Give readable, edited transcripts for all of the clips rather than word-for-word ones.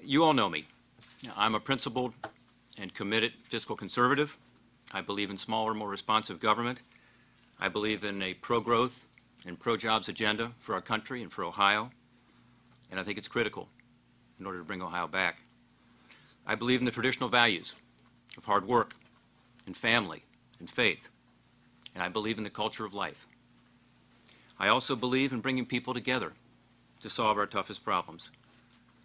You all know me. I'm a principled and committed fiscal conservative. I believe in smaller, more responsive government. I believe in a pro-growth and pro-jobs agenda for our country and for Ohio, and I think it's critical in order to bring Ohio back. I believe in the traditional values of hard work and family and faith, and I believe in the culture of life. I also believe in bringing people together to solve our toughest problems,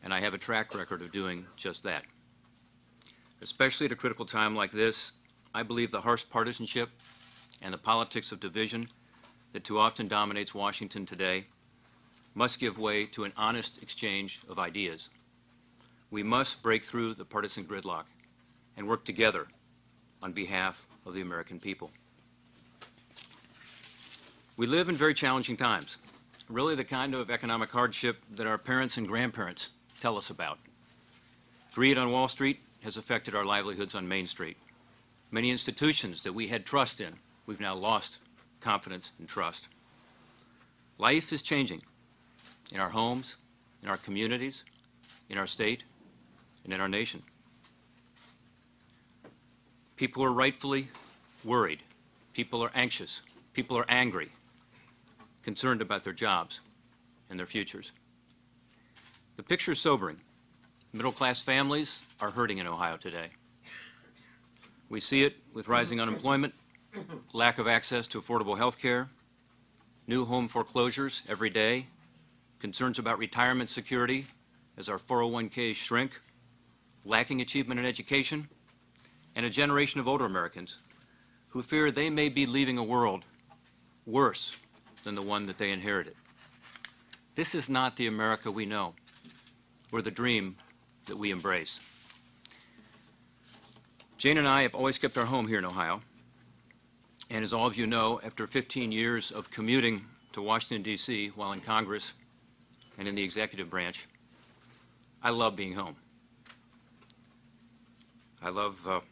and I have a track record of doing just that. Especially at a critical time like this, I believe the harsh partisanship and the politics of division that too often dominates Washington today must give way to an honest exchange of ideas. We must break through the partisan gridlock and work together on behalf of the American people. We live in very challenging times, really the kind of economic hardship that our parents and grandparents tell us about. Greed on Wall Street has affected our livelihoods on Main Street. Many institutions that we had trust in, we've now lost confidence and trust. Life is changing in our homes, in our communities, in our state, and in our nation. People are rightfully worried. People are anxious. People are angry, concerned about their jobs and their futures. The picture is sobering. Middle-class families are hurting in Ohio today. We see it with rising unemployment, lack of access to affordable health care, new home foreclosures every day, concerns about retirement security as our 401ks shrink, lacking achievement in education, and a generation of older Americans who fear they may be leaving a world worse than the one that they inherited. This is not the America we know, or the dream that we embrace. Jane and I have always kept our home here in Ohio, and as all of you know, after 15 years of commuting to Washington, D.C. while in Congress and in the executive branch, I love being home. I love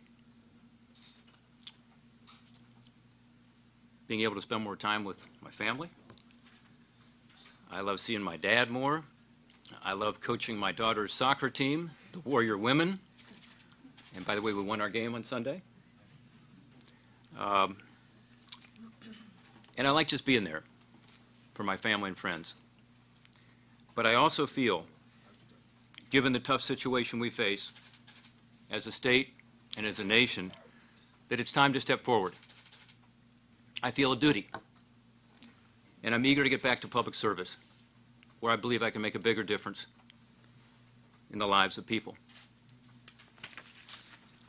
being able to spend more time with my family. I love seeing my dad more. I love coaching my daughter's soccer team, the Warrior Women. And by the way, we won our game on Sunday. And I like just being there for my family and friends. But I also feel, given the tough situation we face as a state and as a nation, that it's time to step forward. I feel a duty, and I'm eager to get back to public service, where I believe I can make a bigger difference in the lives of people.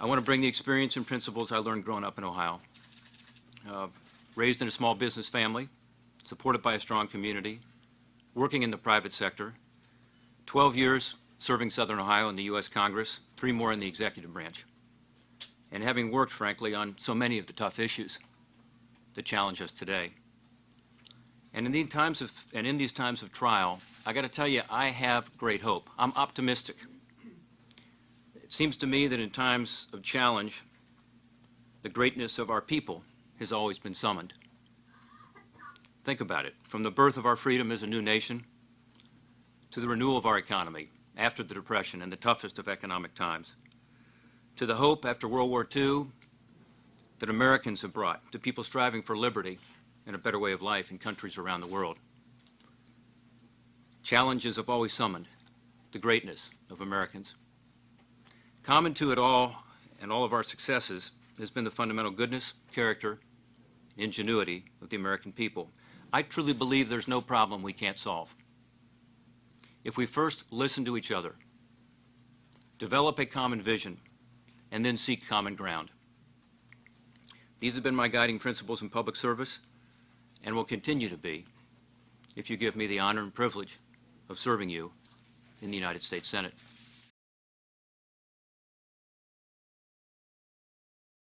I want to bring the experience and principles I learned growing up in Ohio. Raised in a small business family, supported by a strong community, working in the private sector, 12 years serving Southern Ohio in the U.S. Congress, 3 more in the executive branch, and having worked, frankly, on so many of the tough issues that challenge us today. And in these times of trial, I got to tell you, I have great hope. I'm optimistic. It seems to me that in times of challenge, the greatness of our people has always been summoned. Think about it. From the birth of our freedom as a new nation to the renewal of our economy after the Depression and the toughest of economic times, to the hope after World War II that Americans have brought to people striving for liberty and a better way of life in countries around the world. Challenges have always summoned the greatness of Americans. Common to it all and all of our successes has been the fundamental goodness, character, and ingenuity of the American people. I truly believe there's no problem we can't solve. If we first listen to each other, develop a common vision, and then seek common ground. These have been my guiding principles in public service and will continue to be if you give me the honor and privilege of serving you in the United States Senate.